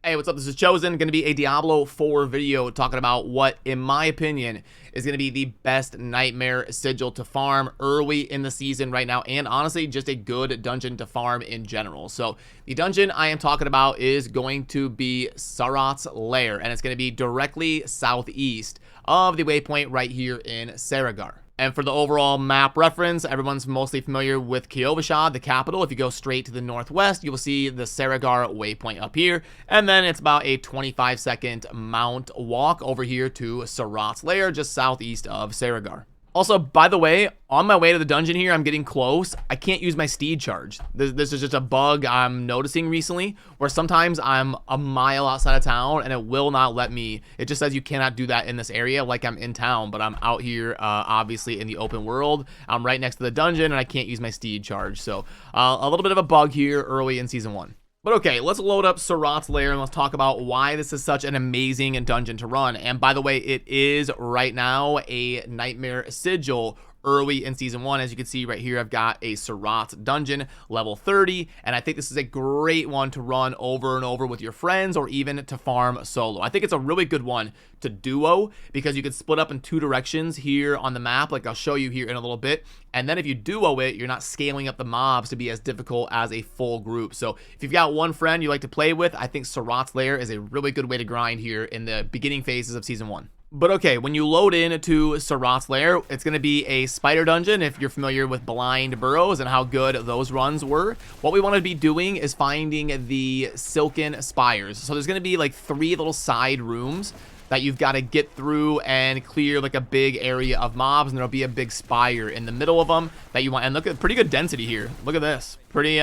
Hey, what's up? This is Chosen. Going to be a Diablo 4 video talking about what, in my opinion, is going to be the best Nightmare Sigil to farm early in the season right now, and honestly, just a good dungeon to farm in general. So, the dungeon I am talking about is going to be Sarat's Lair, and it's going to be directly southeast of the waypoint right here in Saragar. And for the overall map reference, everyone's mostly familiar with Kyovashad, the capital. If you go straight to the northwest, you will see the Saragar waypoint up here. And then it's about a 25-second mount walk over here to Sarat's Lair, just southeast of Saragar. Also, by the way, on my way to the dungeon here, I'm getting close. I can't use my steed charge. This is just a bug I'm noticing recently, where sometimes I'm a mile outside of town and it will not let me. It just says you cannot do that in this area, like I'm in town, but I'm out here, obviously, in the open world. I'm right next to the dungeon, and I can't use my steed charge. So, a little bit of a bug here early in Season 1. But okay, let's load up Sarat's Lair and let's talk about why this is such an amazing dungeon to run. And by the way, it is right now a Nightmare Sigil early in Season 1. As you can see right here, I've got a Sarat's dungeon, level 30, and I think this is a great one to run over and over with your friends or even to farm solo. I think it's a really good one to duo because you can split up in two directions here on the map, like I'll show you here in a little bit. And then if you duo it, you're not scaling up the mobs to be as difficult as a full group. So if you've got one friend you like to play with, I think Sarat's Lair is a really good way to grind here in the beginning phases of Season 1. But okay, when you load into Sarat's Lair, it's going to be a spider dungeon if you're familiar with Blind Burrows and how good those runs were. What we want to be doing is finding the Silken Spires. So there's going to be like 3 little side rooms that you've got to get through and clear like a big area of mobs, and there'll be a big spire in the middle of them that you want. And look at pretty good density here. Look at this. Pretty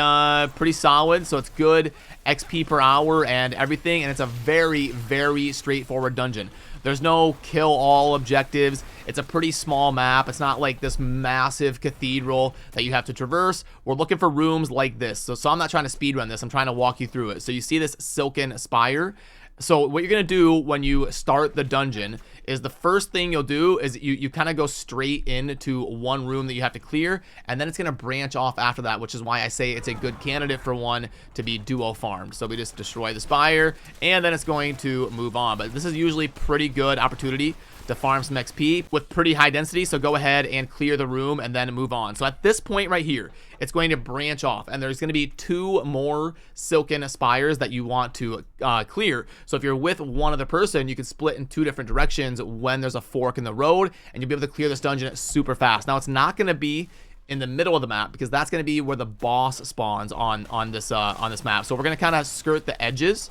solid. So it's good XP per hour and everything, and it's a very, very straightforward dungeon. There's no kill all objectives. It's a pretty small map. It's not like this massive cathedral that you have to traverse. We're looking for rooms like this. So I'm not trying to speedrun this. I'm trying to walk you through it. So you see this Silken Spire. So what you're going to do when you start the dungeon is the first thing you'll do is you kind of go straight into one room that you have to clear, and then it's going to branch off after that, which is why I say it's a good candidate for one to be duo farmed. So we just destroy the spire, and then it's going to move on. But this is usually pretty good opportunity to farm some XP with pretty high density, so go ahead and clear the room and then move on. So at this point right here, it's going to branch off, and there's going to be 2 more Silken Spires that you want to clear. So if you're with one other person, you can split in 2 different directions when there's a fork in the road, and you'll be able to clear this dungeon super fast. Now, it's not going to be in the middle of the map because that's going to be where the boss spawns on this map. So we're going to kind of skirt the edges,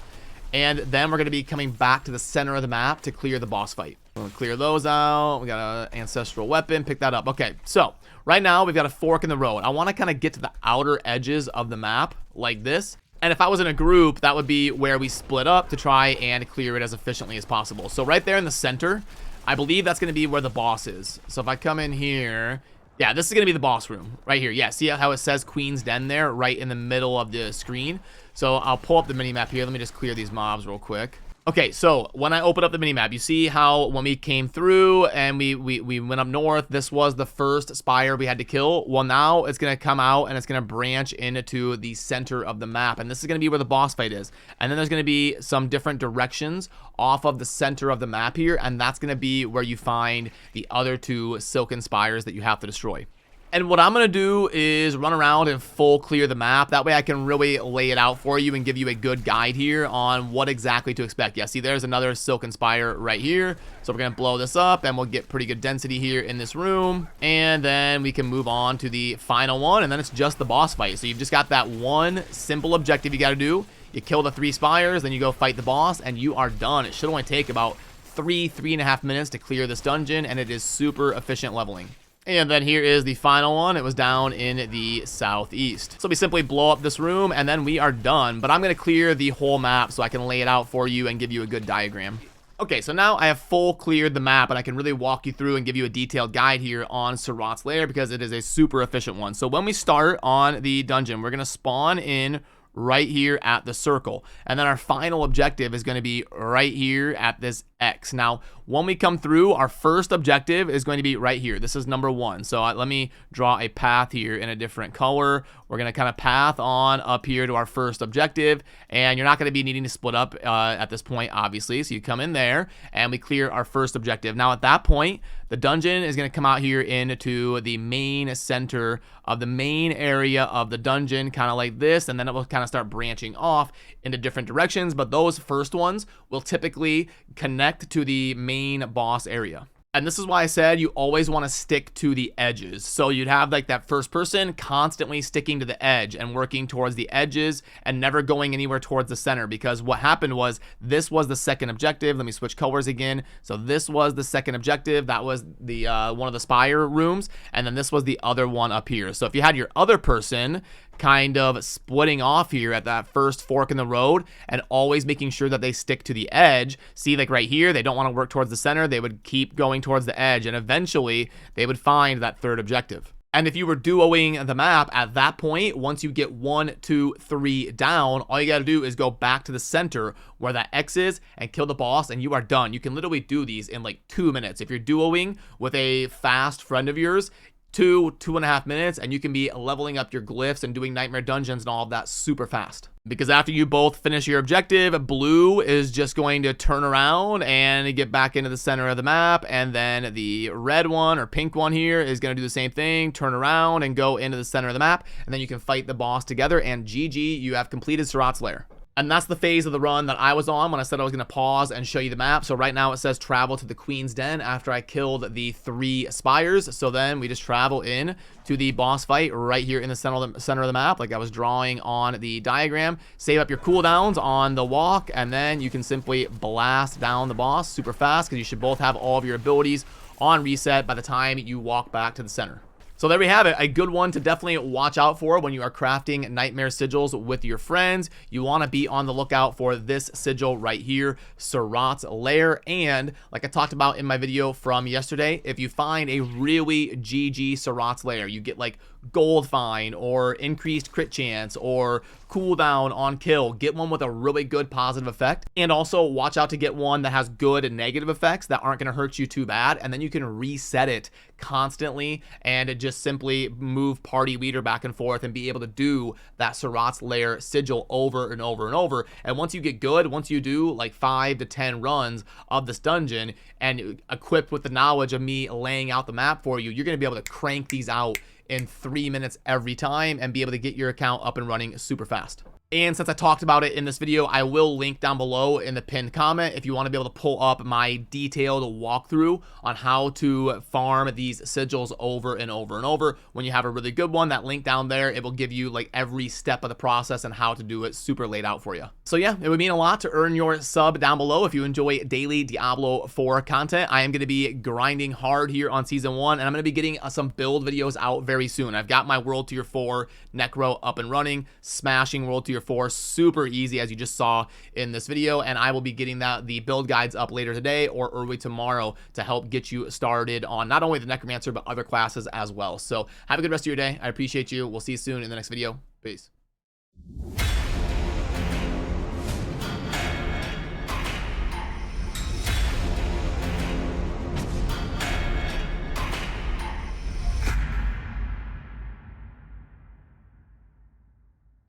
and then we're going to be coming back to the center of the map to clear the boss fight. We'll clear those out. We got an ancestral weapon. Pick that up. Okay, so right now we've got a fork in the road. I want to kind of get to the outer edges of the map like this. And if I was in a group, that would be where we split up to try and clear it as efficiently as possible. So right there in the center, I believe that's going to be where the boss is. So if I come in here, yeah, this is going to be the boss room right here. Yeah, see how it says Queen's Den there right in the middle of the screen? So I'll pull up the minimap here. Let me just clear these mobs real quick. Okay, so when I open up the minimap, you see how when we came through and we went up north, this was the first spire we had to kill. Well, now it's going to come out and it's going to branch into the center of the map. And this is going to be where the boss fight is. And then there's going to be some different directions off of the center of the map here. And that's going to be where you find the other 2 Silken Spires that you have to destroy. And what I'm going to do is run around and full clear the map. That way I can really lay it out for you and give you a good guide here on what exactly to expect. Yeah, see, there's another Silken Spire right here. So we're going to blow this up and we'll get pretty good density here in this room. And then we can move on to the final one, and then it's just the boss fight. So you've just got that one simple objective you got to do. You kill the 3 spires, then you go fight the boss, and you are done. It should only take about 3.5 minutes to clear this dungeon, and it is super efficient leveling. And then here is the final one. It was down in the southeast. So we simply blow up this room and then we are done. But I'm going to clear the whole map so I can lay it out for you and give you a good diagram. Okay, so now I have full cleared the map and I can really walk you through and give you a detailed guide here on Sarat's Lair because it is a super efficient one. So when we start on the dungeon, we're going to spawn in right here at the circle. And then our final objective is going to be right here at this X. Now, when we come through, our first objective is going to be right here. This is number 1. So let me draw a path here in a different color. We're going to kind of path on up here to our first objective, and you're not going to be needing to split up at this point, obviously. So you come in there and we clear our first objective. Now at that point, the dungeon is going to come out here into the main center of the main area of the dungeon, kind of like this, and then it will kind of start branching off into different directions. But those first ones will typically connect to the main boss area. And this is why I said you always want to stick to the edges. So you'd have like that first person constantly sticking to the edge and working towards the edges and never going anywhere towards the center, because what happened was this was the second objective. Let me switch colors again. So this was the second objective. That was the one of the spire rooms. And then this was the other one up here. So if you had your other person kind of splitting off here at that first fork in the road and always making sure that they stick to the edge. See, like right here, they don't want to work towards the center. They would keep going towards the edge, and eventually they would find that third objective. And if you were duoing the map at that point, once you get 1, 2, 3 down, all you got to do is go back to the center where that X is and kill the boss, and you are done. You can literally do these in like 2 minutes. If you're duoing with a fast friend of yours, 2.5 minutes, and you can be leveling up your glyphs and doing nightmare dungeons and all of that super fast. Because after you both finish your objective, blue is just going to turn around and get back into the center of the map, and then the red one or pink one here is going to do the same thing, turn around and go into the center of the map, and then you can fight the boss together, and GG, you have completed Surat's Lair. And that's the phase of the run that I was on when I said I was going to pause and show you the map. So right now it says travel to the Queen's Den after I killed the 3 spires. So then we just travel in to the boss fight right here in the center of the map, like I was drawing on the diagram. Save up your cooldowns on the walk, and then you can simply blast down the boss super fast, because you should both have all of your abilities on reset by the time you walk back to the center. So there we have it, a good one to definitely watch out for when you are crafting nightmare sigils with your friends. You want to be on the lookout for this sigil right here, Surat's Lair. And like I talked about in my video from yesterday, if you find a really GG Surat's Lair, you get like gold fine or increased crit chance or cooldown on kill, get one with a really good positive effect. And also watch out to get one that has good negative effects that aren't going to hurt you too bad, and then you can reset it constantly and just simply move party leader back and forth and be able to do that Surat's Lair sigil over and over and over. And once you get good, once you do like 5 to 10 runs of this dungeon and equipped with the knowledge of me laying out the map for you, you're going to be able to crank these out in 3 minutes every time and be able to get your account up and running super fast. And since I talked about it in this video, I will link down below in the pinned comment if you want to be able to pull up my detailed walkthrough on how to farm these sigils over and over and over. When you have a really good one, that link down there, it will give you like every step of the process and how to do it super laid out for you. So yeah, it would mean a lot to earn your sub down below if you enjoy daily Diablo 4 content. I am going to be grinding hard here on Season 1, and I'm going to be getting some build videos out very soon. I've got my World Tier 4 Necro up and running, smashing World Tier 4, super easy as you just saw in this video, and I will be getting the build guides up later today or early tomorrow to help get you started on not only the Necromancer but other classes as well. So have a good rest of your day. I appreciate you. We'll see you soon in the next video. Peace.